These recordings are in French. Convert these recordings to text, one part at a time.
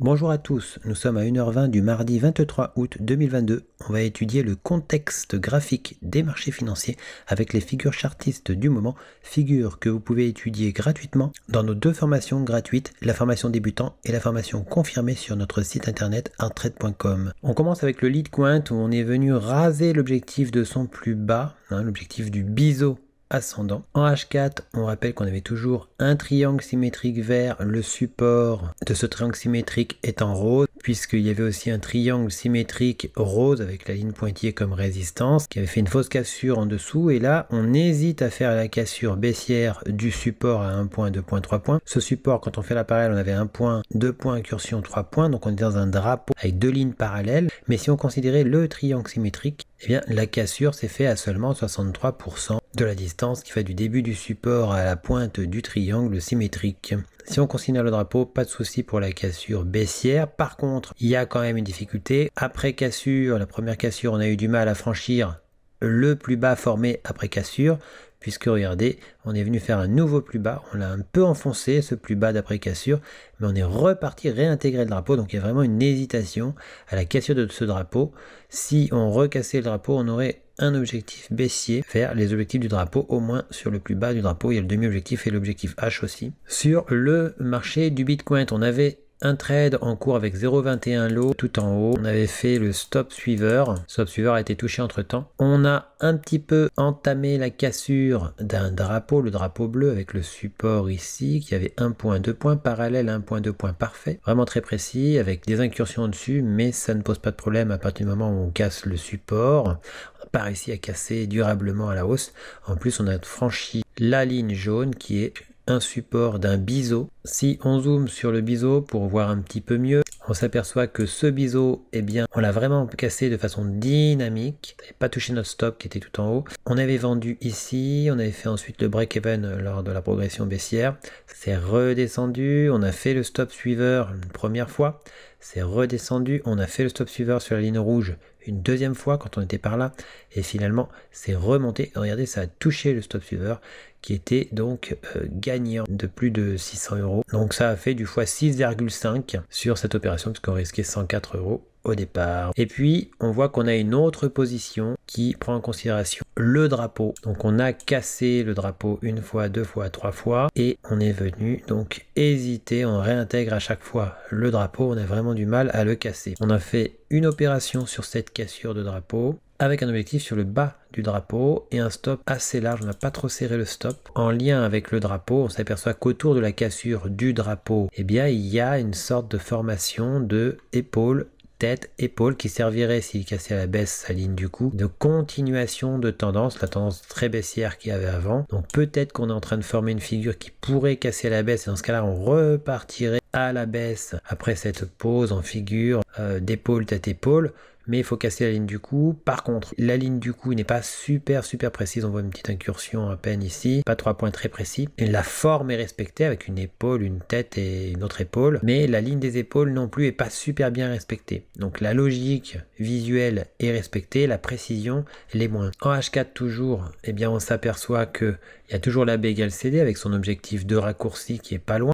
Bonjour à tous, nous sommes à 1h20 du mardi 23 août 2022. On va étudier le contexte graphique des marchés financiers avec les figures chartistes du moment, figures que vous pouvez étudier gratuitement dans nos deux formations gratuites, la formation débutant et la formation confirmée sur notre site internet arttrade.com. On commence avec le lead quant où on est venu raser l'objectif de son plus bas, l'objectif du biseau ascendant. En H4, on rappelle qu'on avait toujours un triangle symétrique vert, le support de ce triangle symétrique est en rose, puisqu'il y avait aussi un triangle symétrique rose avec la ligne pointillée comme résistance, qui avait fait une fausse cassure en dessous, et là, on hésite à faire la cassure baissière du support à 1 point, 2 points, 3 points. Ce support, quand on fait la parallèle, on avait 1 point, 2 points, incursion, 3 points, donc on est dans un drapeau avec deux lignes parallèles, mais si on considérait le triangle symétrique, eh bien, la cassure s'est faite à seulement 63% de la distance qui va du début du support à la pointe du triangle symétrique. Si on considère le drapeau, pas de souci pour la cassure baissière. Par contre, il y a quand même une difficulté. Après cassure, la première cassure, on a eu du mal à franchir le plus bas formé après cassure, puisque regardez, on est venu faire un nouveau plus bas, on l'a un peu enfoncé ce plus bas d'après cassure, mais on est reparti réintégrer le drapeau, donc il y a vraiment une hésitation à la cassure de ce drapeau. Si on recassait le drapeau, on aurait un objectif baissier vers les objectifs du drapeau, au moins sur le plus bas du drapeau, il y a le demi-objectif et l'objectif H aussi. Sur le marché du Bitcoin, on avait un trade en cours avec 0,21 lot tout en haut. On avait fait le stop suiveur. Stop suiveur a été touché entre temps. On a un petit peu entamé la cassure d'un drapeau, le drapeau bleu avec le support ici qui avait 1 point, 2 points, parallèle 1 point, 2 points, parfait. Vraiment très précis avec des incursions dessus, mais ça ne pose pas de problème à partir du moment où on casse le support. On n'a pas réussi à casser durablement à la hausse. En plus, on a franchi la ligne jaune qui est un support d'un biseau. Si on zoome sur le biseau pour voir un petit peu mieux, on s'aperçoit que ce biseau, eh bien, on l'a vraiment cassé de façon dynamique. On n'avait pas touché notre stop qui était tout en haut. On avait vendu ici, on avait fait ensuite le break-even lors de la progression baissière. C'est redescendu, on a fait le stop suiveur une première fois. C'est redescendu, on a fait le stop suiveur sur la ligne rouge une deuxième fois quand on était par là, et finalement c'est remonté. Regardez, ça a touché le stop suiveur qui était donc gagnant de plus de 600 €. Donc ça a fait du fois 6,5 sur cette opération puisqu'on risquait 104 € au départ. Et puis on voit qu'on a une autre position qui prend en considération le drapeau. Donc on a cassé le drapeau une fois, deux fois, trois fois et on est venu donc hésiter, on réintègre à chaque fois le drapeau, on a vraiment du mal à le casser. On a fait une opération sur cette cassure de drapeau avec un objectif sur le bas du drapeau et un stop assez large, on n'a pas trop serré le stop. En lien avec le drapeau, on s'aperçoit qu'autour de la cassure du drapeau, eh bien il y a une sorte de formation de épaule, tête, épaule qui servirait, s'il cassait à la baisse sa ligne du coup, de continuation de tendance, la tendance très baissière qu'il y avait avant. Donc peut-être qu'on est en train de former une figure qui pourrait casser à la baisse et dans ce cas-là on repartirait à la baisse après cette pause en figure d'épaule, tête, épaule. Mais il faut casser la ligne du coup. Par contre, la ligne du coup n'est pas super précise. On voit une petite incursion à peine ici. Pas 3 points très précis. Et la forme est respectée avec une épaule, une tête et une autre épaule. Mais la ligne des épaules non plus est pas super bien respectée. Donc la logique visuelle est respectée. La précision l'est moins. En H4 toujours, eh bien on s'aperçoit qu'il y a toujours la B égale CD avec son objectif de raccourci qui est pas loin.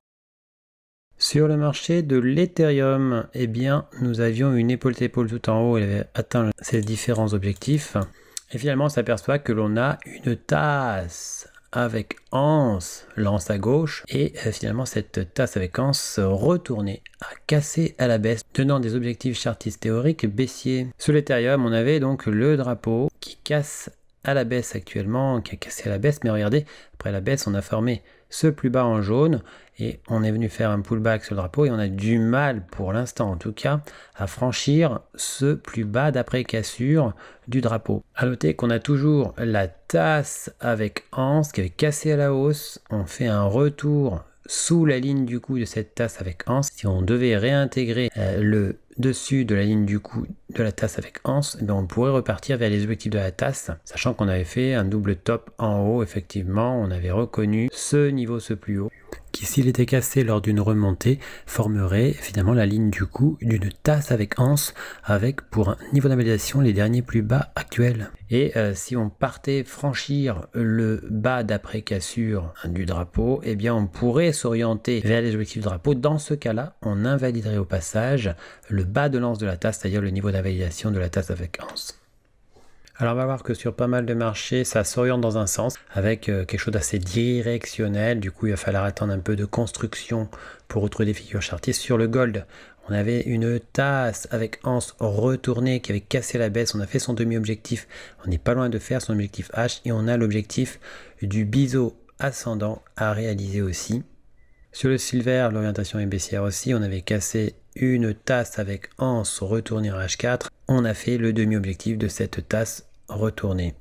Sur le marché de l'Ethereum, eh bien, nous avions une épaule-épaule tout en haut, elle avait atteint ses différents objectifs. Et finalement, on s'aperçoit que l'on a une tasse avec anse, l'anse à gauche, et finalement cette tasse avec anse retournée à casser à la baisse, tenant des objectifs chartistes théoriques baissiers. Sur l'Ethereum, on avait donc le drapeau qui casse à la baisse actuellement, qui a cassé à la baisse, mais regardez, après la baisse, on a formé ce plus bas en jaune et on est venu faire un pullback sur le drapeau et on a du mal, pour l'instant en tout cas, à franchir ce plus bas d'après cassure du drapeau. À noter qu'on a toujours la tasse avec anse qui avait cassé à la hausse, on fait un retour sous la ligne du coup de cette tasse avec anse. Si on devait réintégrer le dessus de la ligne du coup de la tasse avec anse, eh bien on pourrait repartir vers les objectifs de la tasse, sachant qu'on avait fait un double top en haut. Effectivement, on avait reconnu ce niveau, ce plus haut, qui, s'il était cassé lors d'une remontée, formerait finalement la ligne du coup d'une tasse avec anse, avec pour un niveau d'invalidation les derniers plus bas actuels. Et si on partait franchir le bas d'après cassure du drapeau, eh bien on pourrait s'orienter vers les objectifs de drapeau. Dans ce cas-là, on invaliderait au passage le bas de l'anse de la tasse, c'est-à-dire le niveau d'invalidation de la tasse avec anse. Alors on va voir que sur pas mal de marchés, ça s'oriente dans un sens avec quelque chose d'assez directionnel. Du coup, il va falloir attendre un peu de construction pour retrouver des figures chartistes. Sur le gold, on avait une tasse avec anse retournée qui avait cassé la baisse. On a fait son demi-objectif. On n'est pas loin de faire son objectif H et on a l'objectif du biseau ascendant à réaliser aussi. Sur le silver, l'orientation est baissière aussi. On avait cassé une tasse avec anse retournée en H4. On a fait le demi-objectif de cette tasse retournée.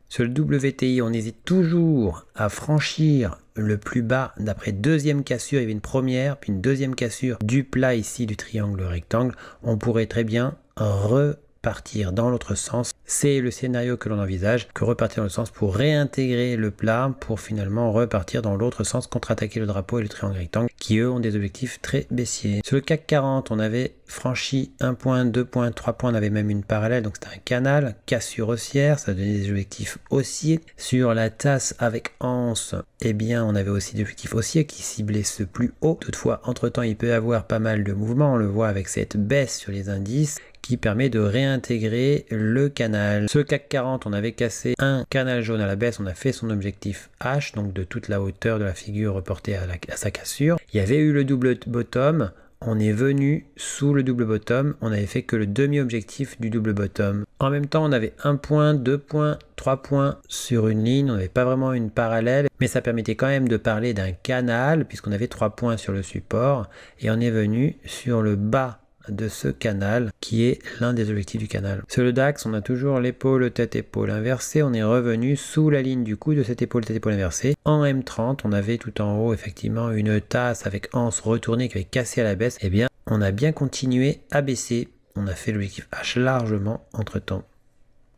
Sur le WTI, on hésite toujours à franchir le plus bas d'après deuxième cassure. Il y avait une première, puis une deuxième cassure du plat ici du triangle rectangle. On pourrait très bien repartir dans l'autre sens. C'est le scénario que l'on envisage, que repartir dans le sens pour réintégrer le plat, pour finalement repartir dans l'autre sens, contre-attaquer le drapeau et le triangle rectangle, qui eux ont des objectifs très baissiers. Sur le CAC 40, on avait franchi 1 point, 2 points, 3 points, on avait même une parallèle, donc c'était un canal, cassure haussière, ça donnait des objectifs haussiers. Sur la tasse avec anse, eh bien on avait aussi des objectifs haussiers qui ciblaient ce plus haut. Toutefois, entre-temps, il peut y avoir pas mal de mouvements, on le voit avec cette baisse sur les indices, qui permet de réintégrer le canal. Sur le CAC 40, on avait cassé un canal jaune à la baisse, on a fait son objectif H, donc de toute la hauteur de la figure reportée à sa cassure. Il y avait eu le double bottom, on est venu sous le double bottom, on n'avait fait que le demi-objectif du double bottom. En même temps, on avait 1 point, 2 points, 3 points sur une ligne, on n'avait pas vraiment une parallèle, mais ça permettait quand même de parler d'un canal, puisqu'on avait 3 points sur le support, et on est venu sur le bas de ce canal qui est l'un des objectifs du canal. Sur le DAX, on a toujours l'épaule tête-épaule inversée, on est revenu sous la ligne du coup de cette épaule tête-épaule inversée. En M30, on avait tout en haut effectivement une tasse avec anse retournée qui avait cassé à la baisse. Eh bien, on a bien continué à baisser. On a fait l'objectif H largement entre temps.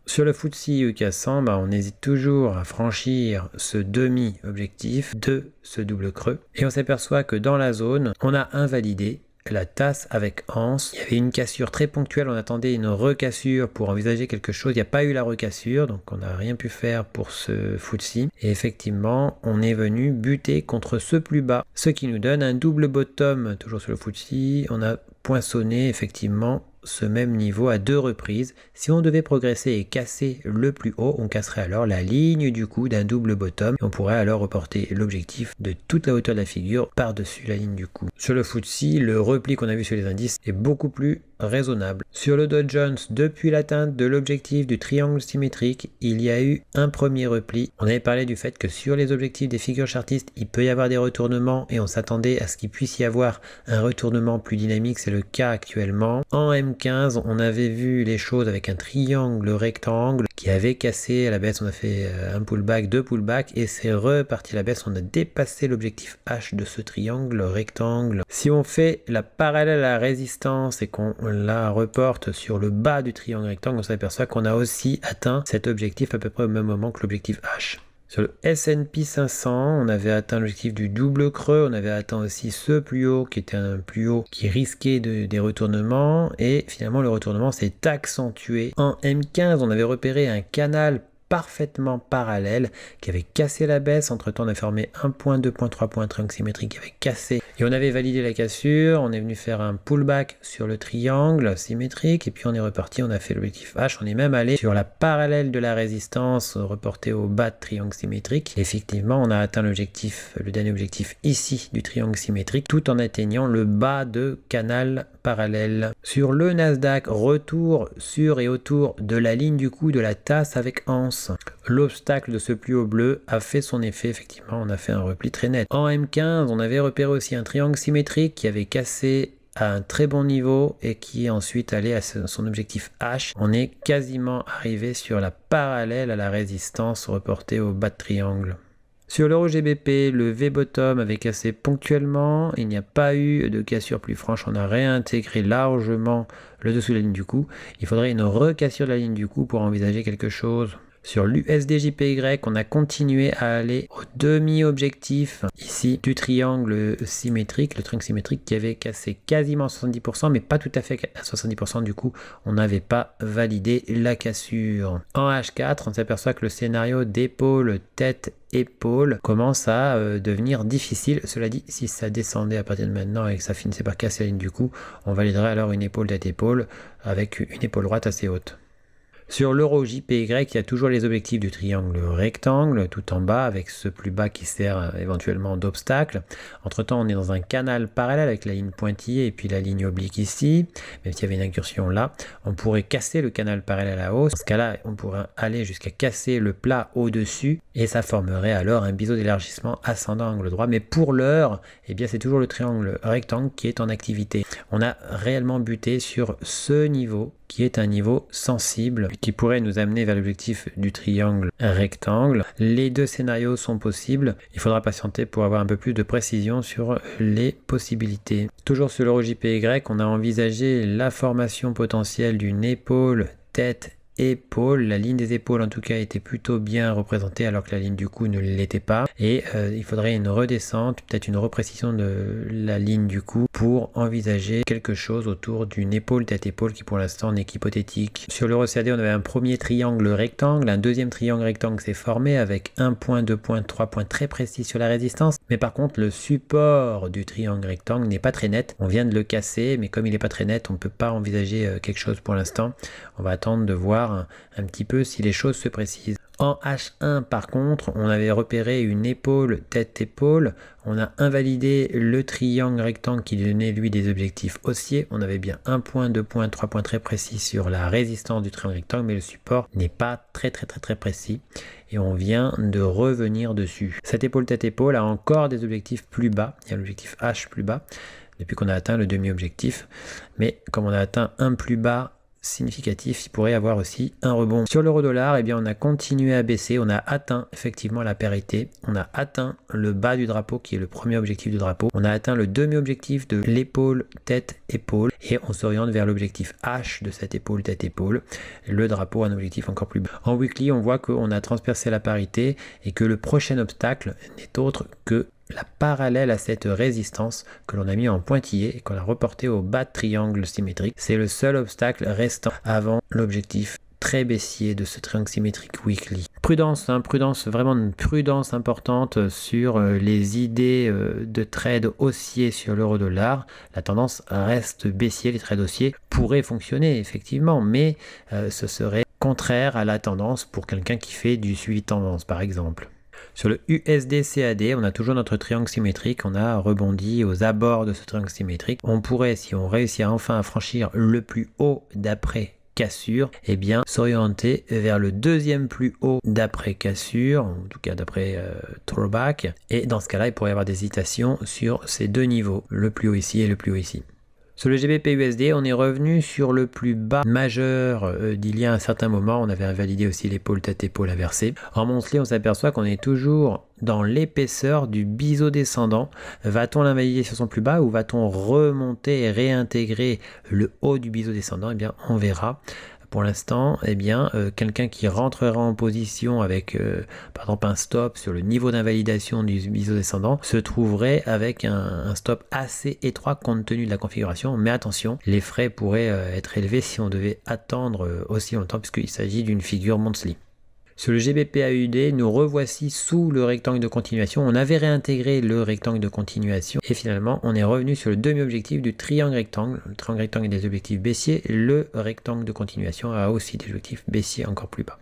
Sur le FTSE UK 100, on hésite toujours à franchir ce demi-objectif de ce double creux. Et on s'aperçoit que dans la zone, on a invalidé la tasse avec anse. Il y avait une cassure très ponctuelle, on attendait une recassure pour envisager quelque chose. Il n'y a pas eu la recassure, donc on n'a rien pu faire pour ce FTSE. Et effectivement, on est venu buter contre ce plus bas, ce qui nous donne un double bottom, toujours sur le FTSE. On a poinçonné effectivement ce même niveau à 2 reprises. Si on devait progresser et casser le plus haut, on casserait alors la ligne du coup d'un double bottom et on pourrait alors reporter l'objectif de toute la hauteur de la figure par-dessus la ligne du coup. Sur le FTSE, le repli qu'on a vu sur les indices est beaucoup plus raisonnable. Sur le Dow Jones, depuis l'atteinte de l'objectif du triangle symétrique, il y a eu un premier repli. On avait parlé du fait que sur les objectifs des figures chartistes, il peut y avoir des retournements et on s'attendait à ce qu'il puisse y avoir un retournement plus dynamique, c'est le cas actuellement. En M15, on avait vu les choses avec un triangle rectangle qui avait cassé à la baisse, on a fait un pullback, 2 pullbacks et c'est reparti à la baisse, on a dépassé l'objectif H de ce triangle rectangle. Si on fait la parallèle à la résistance et qu'on la reporte sur le bas du triangle rectangle, on s'aperçoit qu'on a aussi atteint cet objectif à peu près au même moment que l'objectif H. Sur le S&P 500, on avait atteint l'objectif du double creux, on avait atteint aussi ce plus haut qui était un plus haut qui risquait des retournements et finalement le retournement s'est accentué. En M15, on avait repéré un canal parfaitement parallèle qui avait cassé la baisse. Entre temps on a formé 1 point, 2 points, 3 points, triangle symétrique qui avait cassé et on avait validé la cassure. On est venu faire un pullback sur le triangle symétrique et puis on est reparti, on a fait l'objectif H, on est même allé sur la parallèle de la résistance reportée au bas de triangle symétrique. Effectivement on a atteint l'objectif, le dernier objectif ici du triangle symétrique tout en atteignant le bas de canal parallèle. Sur le Nasdaq, retour sur et autour de la ligne du coup de la tasse avec anse. L'obstacle de ce plus haut bleu a fait son effet, effectivement on a fait un repli très net. En M15 on avait repéré aussi un triangle symétrique qui avait cassé à un très bon niveau et qui est ensuite allé à son objectif H. On est quasiment arrivé sur la parallèle à la résistance reportée au bas de triangle. Sur l'euro GBP, le V-bottom avait cassé ponctuellement, il n'y a pas eu de cassure plus franche, on a réintégré largement le dessous de la ligne du coup. Il faudrait une recassure de la ligne du coup pour envisager quelque chose. Sur l'USD-JPY, on a continué à aller au demi-objectif ici du triangle symétrique, le triangle symétrique qui avait cassé quasiment à 70%, mais pas tout à fait à 70%, du coup on n'avait pas validé la cassure. En H4, on s'aperçoit que le scénario d'épaule, tête, épaule commence à devenir difficile. Cela dit, si ça descendait à partir de maintenant et que ça finissait par casser la ligne du coup, on validerait alors une épaule, tête, épaule avec une épaule droite assez haute. Sur l'euro JPY, il y a toujours les objectifs du triangle rectangle tout en bas avec ce plus bas qui sert éventuellement d'obstacle. Entre temps, on est dans un canal parallèle avec la ligne pointillée et puis la ligne oblique ici. Même s'il y avait une incursion là, on pourrait casser le canal parallèle à la hausse. Dans ce cas-là, on pourrait aller jusqu'à casser le plat au-dessus et ça formerait alors un biseau d'élargissement ascendant angle droit. Mais pour l'heure, eh bien, c'est toujours le triangle rectangle qui est en activité. On a réellement buté sur ce niveau qui est un niveau sensible qui pourrait nous amener vers l'objectif du triangle rectangle. Les deux scénarios sont possibles. Il faudra patienter pour avoir un peu plus de précision sur les possibilités. Toujours sur l'euro JPY, on a envisagé la formation potentielle d'une épaule, tête, épaule. La ligne des épaules en tout cas était plutôt bien représentée alors que la ligne du cou ne l'était pas et il faudrait une redescente, peut-être une reprécision de la ligne du cou pour envisager quelque chose autour d'une épaule tête épaule qui pour l'instant n'est qu'hypothétique. Sur l'euro CAD, on avait un premier triangle rectangle, un deuxième triangle rectangle s'est formé avec 1 point, 2 points, 3 points très précis sur la résistance, mais par contre le support du triangle rectangle n'est pas très net. On vient de le casser, mais comme il n'est pas très net, on ne peut pas envisager quelque chose pour l'instant. On va attendre de voir un petit peu si les choses se précisent. En H1 par contre, on avait repéré une épaule, tête-épaule, on a invalidé le triangle rectangle qui donnait lui des objectifs haussiers, on avait bien 1 point, 2 points, 3 points très précis sur la résistance du triangle rectangle, mais le support n'est pas très précis et on vient de revenir dessus. Cette épaule, tête-épaule a encore des objectifs plus bas, il y a l'objectif H plus bas, depuis qu'on a atteint le demi-objectif, mais comme on a atteint un plus bas, significatif, il pourrait y avoir aussi un rebond. Sur l'euro-dollar, eh bien, on a continué à baisser, on a atteint effectivement la parité, on a atteint le bas du drapeau qui est le premier objectif du drapeau, on a atteint le demi-objectif de l'épaule, tête, épaule et on s'oriente vers l'objectif H de cette épaule, tête, épaule, le drapeau un objectif encore plus bas. En weekly, on voit qu'on a transpercé la parité et que le prochain obstacle n'est autre que la parallèle à cette résistance que l'on a mis en pointillé et qu'on a reporté au bas de triangle symétrique. C'est le seul obstacle restant avant l'objectif très baissier de ce triangle symétrique weekly. Prudence, vraiment une prudence importante sur les idées de trade haussier sur l'euro-dollar. La tendance reste baissier, les trades haussiers pourraient fonctionner effectivement, mais ce serait contraire à la tendance pour quelqu'un qui fait du suivi de tendance par exemple. Sur le USD-CAD, on a toujours notre triangle symétrique, on a rebondi aux abords de ce triangle symétrique. On pourrait, si on réussit enfin à franchir le plus haut d'après cassure, eh bien s'orienter vers le deuxième plus haut d'après cassure, en tout cas d'après throwback. Et dans ce cas-là, il pourrait y avoir des hésitations sur ces deux niveaux, le plus haut ici et le plus haut ici. Sur le GBP-USD, on est revenu sur le plus bas majeur d'il y a un certain moment. On avait invalidé aussi l'épaule tête-épaule inversée. En monthly, on s'aperçoit qu'on est toujours dans l'épaisseur du biseau descendant. Va-t-on l'invalider sur son plus bas ou va-t-on remonter et réintégrer le haut du biseau descendant? Eh bien, on verra. Pour l'instant, eh bien, quelqu'un qui rentrera en position avec, par exemple, un stop sur le niveau d'invalidation du biseau descendant se trouverait avec un stop assez étroit compte tenu de la configuration. Mais attention, les frais pourraient être élevés si on devait attendre aussi longtemps puisqu'il s'agit d'une figure monthly. Sur le GBP-AUD, nous revoici sous le rectangle de continuation. On avait réintégré le rectangle de continuation et finalement on est revenu sur le demi-objectif du triangle rectangle. Le triangle rectangle a des objectifs baissiers, le rectangle de continuation a aussi des objectifs baissiers encore plus bas.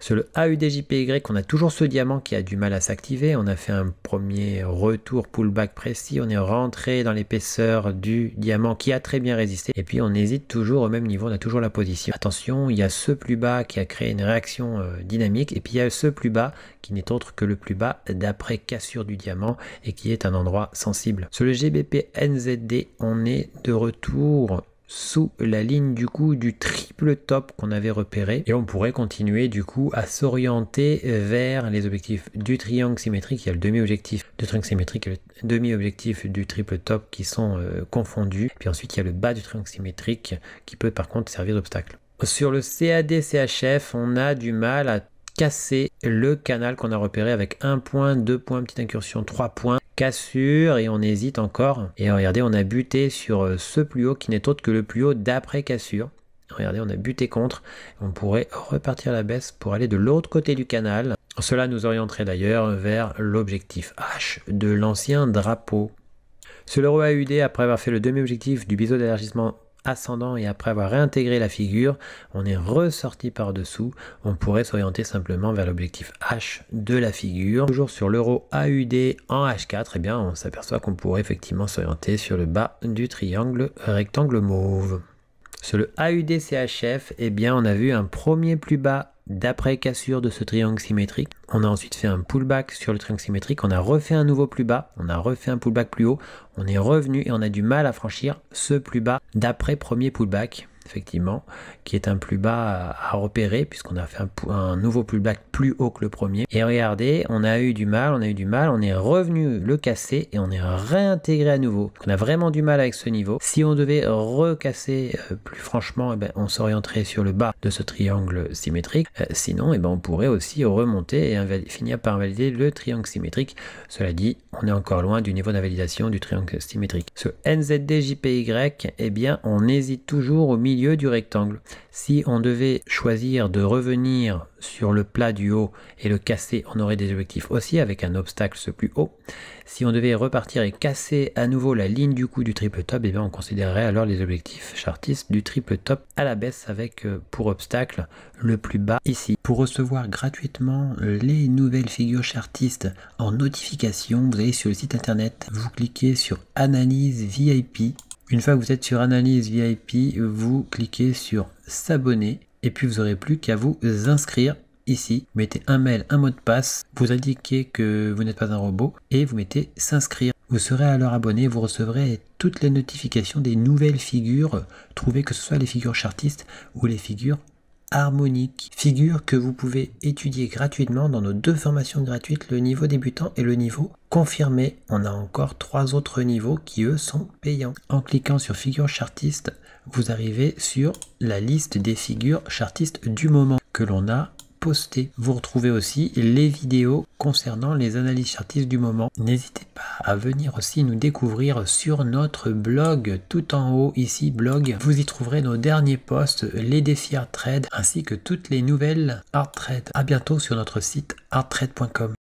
Sur le AUD-JPY, on a toujours ce diamant qui a du mal à s'activer. On a fait un premier retour pullback précis. On est rentré dans l'épaisseur du diamant qui a très bien résisté. Et puis on hésite toujours au même niveau, on a toujours la position. Attention, il y a ce plus bas qui a créé une réaction dynamique. Et puis il y a ce plus bas qui n'est autre que le plus bas d'après cassure du diamant et qui est un endroit sensible. Sur le GBP-NZD, on est de retour sous la ligne du coup du triple top qu'on avait repéré et on pourrait continuer du coup à s'orienter vers les objectifs du triangle symétrique. Il y a le demi-objectif du triangle symétrique et le demi-objectif du triple top qui sont confondus. Puis ensuite il y a le bas du triangle symétrique qui peut par contre servir d'obstacle. Sur le CAD-CHF, on a du mal à casser le canal qu'on a repéré avec 1 point, 2 points, petite incursion, 3 points, cassure et on hésite encore. Et regardez, on a buté sur ce plus haut qui n'est autre que le plus haut d'après cassure. Regardez, on a buté contre. On pourrait repartir à la baisse pour aller de l'autre côté du canal. Cela nous orienterait d'ailleurs vers l'objectif H de l'ancien drapeau. Sur l'euro AUD, après avoir fait le demi-objectif du biseau d'élargissement ascendant et après avoir réintégré la figure, on est ressorti par dessous. On pourrait s'orienter simplement vers l'objectif H de la figure. Toujours sur l'euro AUD en H4, eh bien, on s'aperçoit qu'on pourrait effectivement s'orienter sur le bas du triangle rectangle mauve. Sur le AUD CHF, eh bien, on a vu un premier plus bas d'après cassure de ce triangle symétrique. On a ensuite fait un pullback sur le triangle symétrique, on a refait un nouveau plus bas, on a refait un pullback plus haut, on est revenu et on a du mal à franchir ce plus bas d'après premier pullback, effectivement, qui est un plus bas à repérer puisqu'on a fait un nouveau pullback plus haut que le premier. Et regardez, on a eu du mal, on est revenu le casser et on est réintégré à nouveau. On a vraiment du mal avec ce niveau. Si on devait recasser plus franchement, eh ben, on s'orienterait sur le bas de ce triangle symétrique. Sinon, eh ben, on pourrait aussi remonter et finir par invalider le triangle symétrique. Cela dit, on est encore loin du niveau d'invalidation du triangle symétrique. Ce NZD-JPY, eh bien, on hésite toujours au milieu du rectangle. Si on devait choisir de revenir sur le plat du haut et le casser, on aurait des objectifs aussi avec un obstacle ce plus haut. Si on devait repartir et casser à nouveau la ligne du coup du triple top, eh bien on considérerait alors les objectifs chartistes du triple top à la baisse avec pour obstacle le plus bas ici. Pour recevoir gratuitement les nouvelles figures chartistes en notification, vous allez sur le site internet, vous cliquez sur Analyse VIP. Une fois que vous êtes sur Analyse VIP, vous cliquez sur S'abonner et puis vous n'aurez plus qu'à vous inscrire ici. Vous mettez un mail, un mot de passe, vous indiquez que vous n'êtes pas un robot et vous mettez S'inscrire. Vous serez alors abonné, vous recevrez toutes les notifications des nouvelles figures trouvées, que ce soit les figures chartistes ou les figures harmoniques. Figures que vous pouvez étudier gratuitement dans nos 2 formations gratuites, le niveau débutant et le niveau confirmé. On a encore 3 autres niveaux qui eux sont payants. En cliquant sur figures chartistes, vous arrivez sur la liste des figures chartistes du moment que l'on a posté. Vous retrouvez aussi les vidéos concernant les analyses chartistes du moment. N'hésitez pas à venir aussi nous découvrir sur notre blog, tout en haut ici, blog. Vous y trouverez nos derniers posts, les défis Hard Trade, ainsi que toutes les nouvelles Hard Trade. À bientôt sur notre site hardtrade.com.